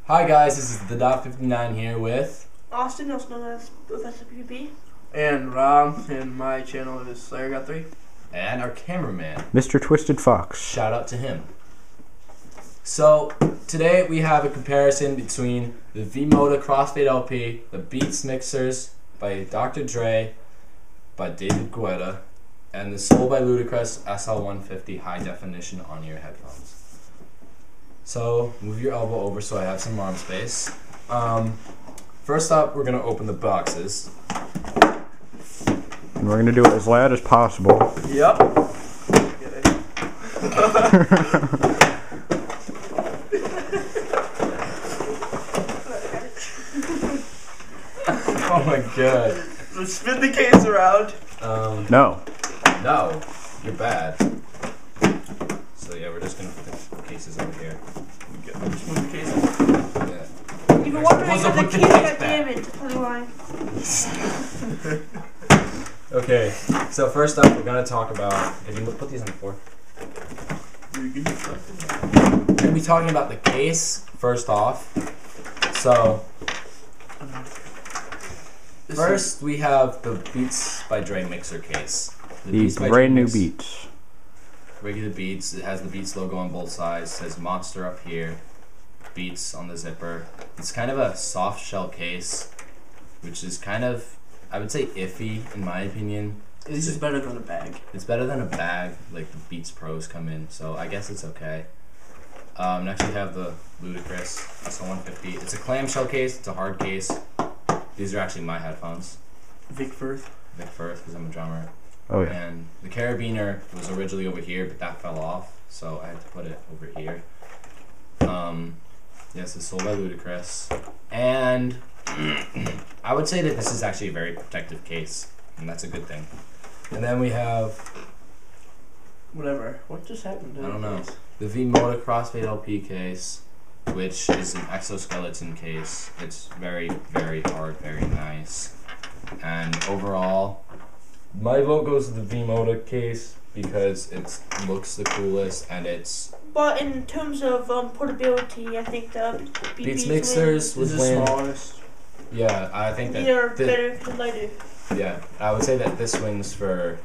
Hi guys, this is the .59 here with Austin, also known as SL150's. And Rob, and my channel is Slayer3. and our cameraman. Mr. Twisted Fox. Shout out to him. So today we have a comparison between the V-Moda Crossfade LP, the Beats Mixers by Dr. Dre, by David Guetta, and the Soul by Ludacris SL150 high definition on-ear headphones. So move your elbow over so I have some arm space. First up, we're gonna open the boxes. And we're going to do it as loud as possible. Yep. Oh my god. Let's spin the case around. No. No, you're bad. So yeah, we're just gonna put the cases over here. Just move the case. Yeah. If you're wondering What's how up the with the case case got back? damaged, tell me why. Okay, so first up, we're gonna talk about. If you put these on the floor, we're gonna be talking about the case first off. So first, we have the Beats by Dre Mixr case. The These Beats by brand Dre new Mix- Beats. Regular Beats. It has the Beats logo on both sides. It says Monster up here. Beats on the zipper. It's kind of a soft shell case, which is kind of, I would say, iffy in my opinion. This is better than a bag. It's better than a bag, like the Beats Pros come in, so I guess it's okay. Next we have the Ludacris SL150. It's a clamshell case. It's a hard case. These are actually my headphones. Vic Firth. Vic Firth, because I'm a drummer. Oh, yeah. And the carabiner was originally over here, but that fell off, so I had to put it over here. Yes, it's Soul by Ludacris. And I would say that this is actually a very protective case, and that's a good thing. And then we have, Whatever. What just happened to I don't know, this? the V-Moda Crossfade LP case, which is an exoskeleton case. It's very, very hard, very nice. And overall, my vote goes to the V-Moda case because it looks the coolest and it's But in terms of portability, I think the Beats BBs Mixers This was is when, smallest. yeah, I think win. They're that better because lighter. yeah, I would say that this wins for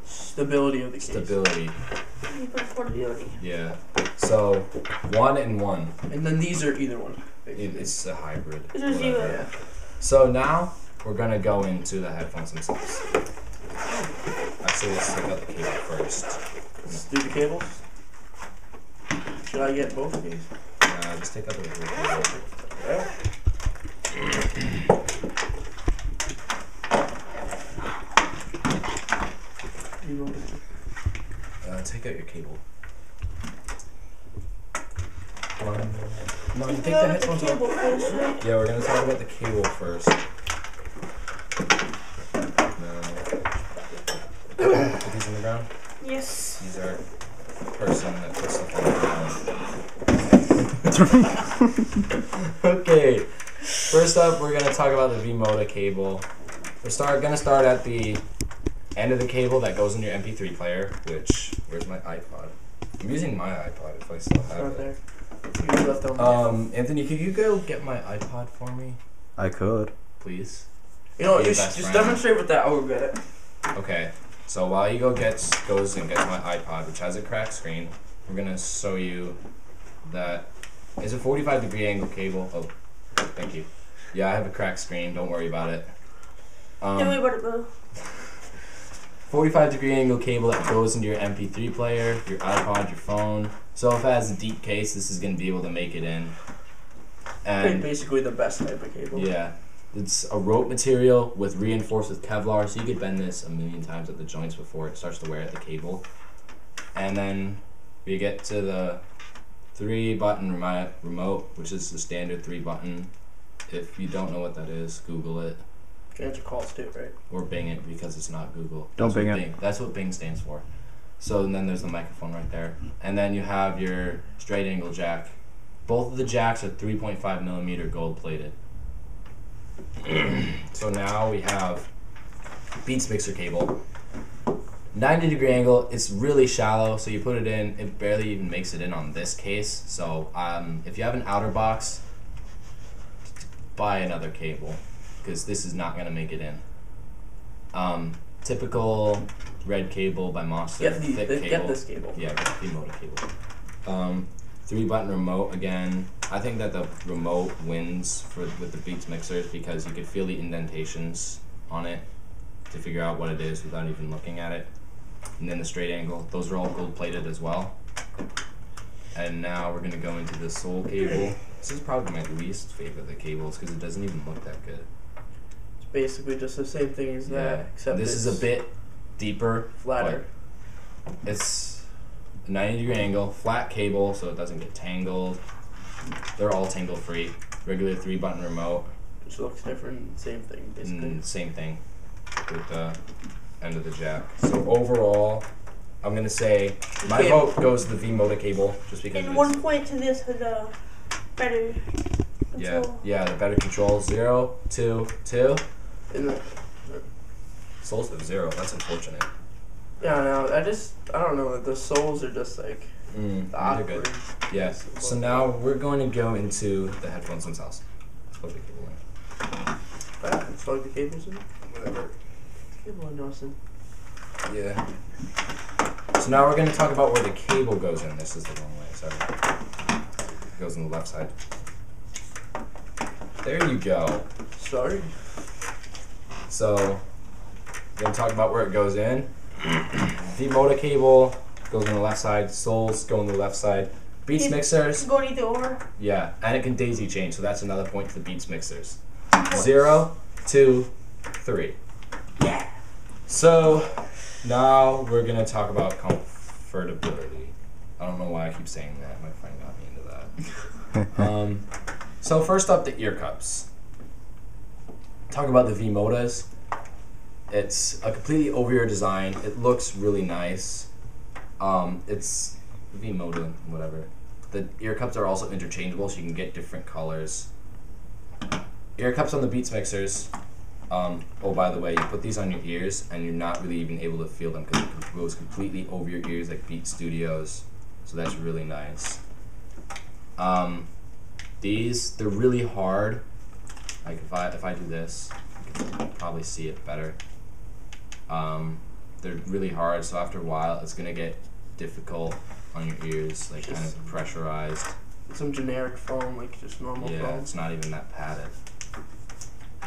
Stability of the case. stability. For portability. Yeah, so 1 and 1. And then these are either one. It's a hybrid. This is whatever. zero. Yeah. So now we're gonna go into the headphones themselves. Actually, let's take out the cable first. Let's do the cables. Should I get both of these? Just take out the cable. Yeah. Take out your cable. Come on. No, Take take the out the headphones cable off. first, right? Yeah, we're gonna talk about the cable first. No. Put these on the ground. Yes. These are the person that puts stuff on the ground. Okay. First up, we're gonna talk about the V-Moda cable. We're gonna start at the end of the cable that goes in your MP3 player. Which, where's my iPod? I'm using my iPod if I still have Right it. there. You left over. Anthony, could you go get my iPod for me, I could. please? You know, Be your just best friend. demonstrate with that. I'll go get it. Okay. So while you goes and gets my iPod, which has a cracked screen, we're gonna show you that it's a 45-degree angle cable. Oh, thank you. Yeah, I have a cracked screen. Don't worry about it. Don't worry about it, bro. 45-degree angle cable that goes into your MP3 player, your iPod, your phone. So if it has a deep case, this is gonna be able to make it in. And Basically the best type of cable. yeah, it's a rope material with reinforced with Kevlar, so you could bend this a million times at the joints before it starts to wear at the cable. And then we get to the 3-button remote, which is the standard 3-button. If you don't know what that is, Google it. Answer calls too, right? Or Bing it because it's not Google. Don't That's what Bing it. That's what Bing stands for. So and then there's the microphone right there. And then you have your straight angle jack. Both of the jacks are 3.5mm gold plated. So now we have Beats Mixr cable. 90-degree angle, it's really shallow, so you put it in, it barely even makes it in on this case. So if you have an outer box, buy another cable because this is not gonna make it in. Typical red cable by Monster. Get this cable. Yeah, get the V-Moda cable. 3-button remote again. I think that the remote wins with the Beats mixers because you could feel the indentations on it to figure out what it is without even looking at it. And then the straight angle. Those are all gold plated as well. And now we're gonna go into the Soul cable. This is probably my least favorite of the cables because it doesn't even look that good. It's basically just the same thing as that, except this is a bit deeper, flatter. It's a 90-degree angle, flat cable so it doesn't get tangled. They're all tangle free. Regular 3-button remote. Which looks different, same thing basically. Same thing with the end of the jack. So overall, I'm gonna say my vote goes to the V-Moda cable just because. And 1 point to this for the better control. Yeah, the better control. 0, 2, 2. And the, Souls of 0. That's unfortunate. yeah, no, I don't know. The souls are just like They're good. Yeah. So now we're going to go into the headphones themselves. Let's plug the cable in. Let's plug the cables in. Whatever. Cable in, Nelson. Yeah. So now we're going to talk about where the cable goes in. This is the wrong way. Sorry. It goes on the left side. There you go. Sorry. So we're going to talk about where it goes in. V-Moda cable goes on the left side. Souls go on the left side. Beats mixers. Go either or. Yeah, and it can daisy chain, so that's another point to the Beats mixers. 0, 2, 3. Yeah. So now we're gonna talk about comfortability. I don't know why I keep saying that. My friend got me into that. So first up, the ear cups. Talk about the V-Modas. It's a completely over-ear design. It looks really nice. It's V-Moda, whatever. The ear cups are also interchangeable, so you can get different colors. Ear cups on the Beats mixers. Oh, by the way, you put these on your ears, and you're not really even able to feel them because it goes completely over your ears, like Beat Studios. So that's really nice. They're really hard. Like if I do this, you can probably see it better. They're really hard, so after a while, it's gonna get difficult on your ears, like kind of pressurized. Some generic foam, like just normal foam. Yeah, it's not even that padded.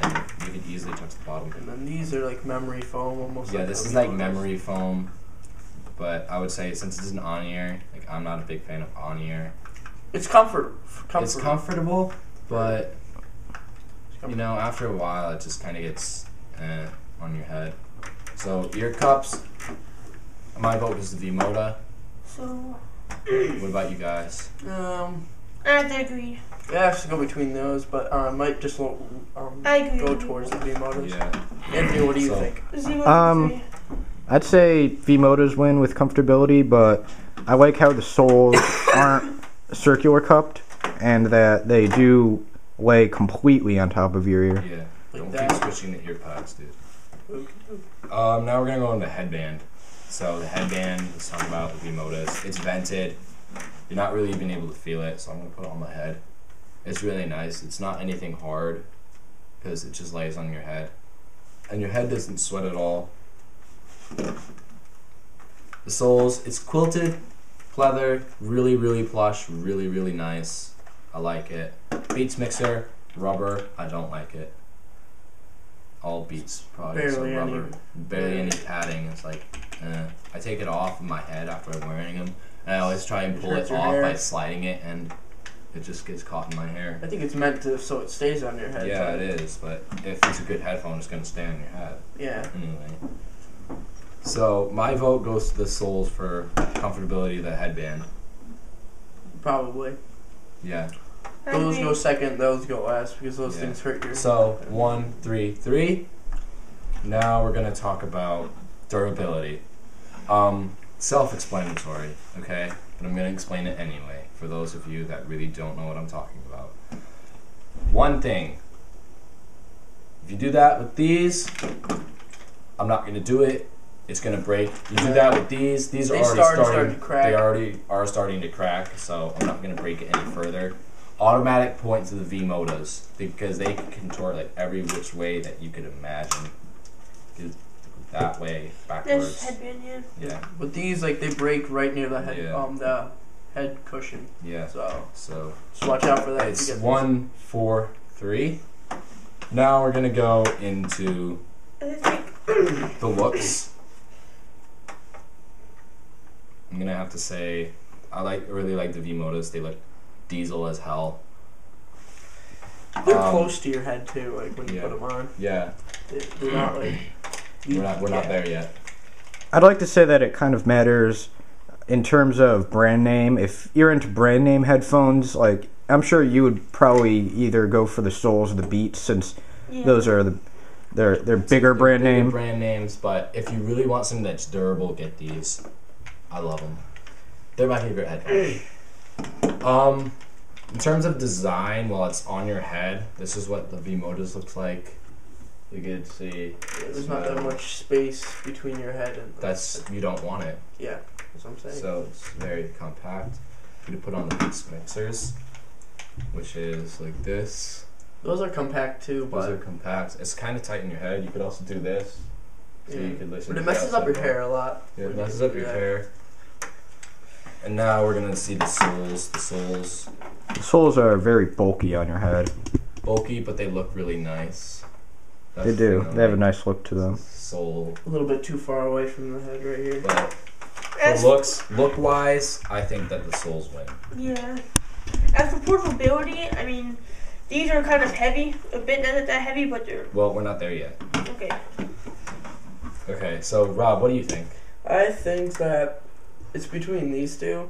And you can easily touch the bottom. And then these are like memory foam, almost. Yeah, like this is like memory foam, but I would say since it's an on-ear, like I'm not a big fan of on-ear. It's comfortable. It's comfortable, but you know, after a while, it just kind of gets on your head. So ear cups. My vote is the V-Moda. So. What about you guys? I have to agree. Yeah, I have to go between those, but I might just I agree. go towards the V-Modas. Yeah. Anthony, what do you think? 0 to 3. I'd say V-Modas win with comfortability, but I like how the soles aren't circular cupped and that they do lay completely on top of your ear. Yeah. Like Don't that. keep switching the ear pods, dude. Okay. Now we're gonna go on the headband. So the headband, let's talk about the V-Modas. It's vented. You're not really even able to feel it, so I'm gonna put it on my head. It's really nice. It's not anything hard because it just lays on your head, and your head doesn't sweat at all. The soles, it's quilted, pleather, really, really plush, really, really nice. I like it. Beats mixer, rubber. I don't like it. All Beats products are rubber. Barely any padding. It's like, I take it off in my head after I'm wearing them, and I always try and pull it off by sliding it, and it just gets caught in my hair. I think it's meant to so it stays on your head. Yeah, it is, but if it's a good headphone, it's gonna stay on your head. Yeah. Anyway. So my vote goes to the soles for comfortability of the headband. Probably. Yeah. Those go second, those go last because those things hurt your. So 1, 3, 3. Now we're gonna talk about durability. Self-explanatory, okay? But I'm gonna explain it anyway for those of you that really don't know what I'm talking about. One thing. If you do that with these, I'm not gonna do it. It's gonna break. You do that with these. These are already starting to crack. They already are starting to crack. So I'm not gonna break it any further. automatic point to the V-Modas because they can contort like every which way that you could imagine. That way, backwards. This headband, yeah. Yeah. But these, like, they break right near the head, Yeah. the head cushion. Yeah. So just watch out for that. It's if you get 1, 4, 3. Now we're gonna go into I think the looks. I'm gonna have to say I really like the V-Modas. They look diesel as hell. they're close to your head too, like when you Yeah. put them on. Yeah, They're not like we're not there yet. I'd like to say that it kind of matters in terms of brand name. If you're into brand name headphones, like I'm sure you would probably either go for the Soles or the Beats, since yeah. those are they're bigger brand Bigger name. brand names, but if you really want something that's durable, get these. I love them. They're my favorite headphones. In terms of design, while it's on your head, this is what the V-Modas looks like. You can see. there's not that much space between your head and You don't want it. yeah, that's what I'm saying. So it's very compact. You put on the Beats Mixers, which is like this. Those are compact too, Those but are compact. It's kind of tight in your head. You could also do this, so yeah. you could listen. But it to messes up your outside hair a lot. Yeah, it when you messes do up your that. hair. And now we're gonna see the soles. The soles, The soles are very bulky on your head. bulky, but they look really nice. That's They the do. thing I They have a like. nice look to them. Sole, A little bit too far away from the head right here. but As, for look wise, I think that the soles win. yeah. As for portability, I mean, these are kind of heavy. A bit not that heavy, but they're Well, we're not there yet. okay. Okay, so Rob, what do you think? I think that it's between these two.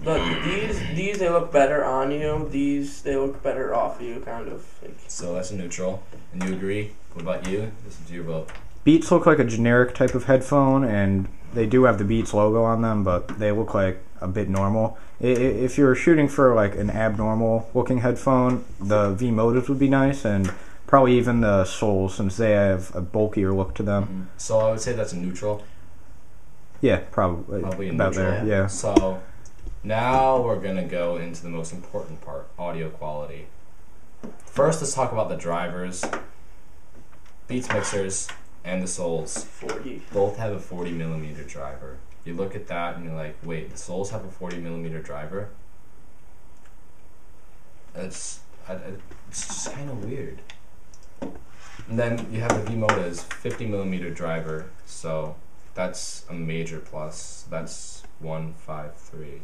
But these they look better on you. These they look better off you, kind of. Like, So that's a neutral, and you agree? What about you? This is your vote. Beats look like a generic type of headphone, and they do have the Beats logo on them, but they look like a bit normal. If you're shooting for like an abnormal looking headphone, the V-Modas would be nice, and probably even the Soles, since they have a bulkier look to them. So I would say that's a neutral. Yeah, probably Probably a about neutral. there. Yeah. So now we're gonna go into the most important part: audio quality. First, let's talk about the drivers. Beats Mixers and the Soles 40. both have a 40mm driver. You look at that and you're like, wait, the Soles have a 40mm driver? It's just kind of weird. And then you have the V-Moda's 50mm driver, so that's a major plus. That's 153.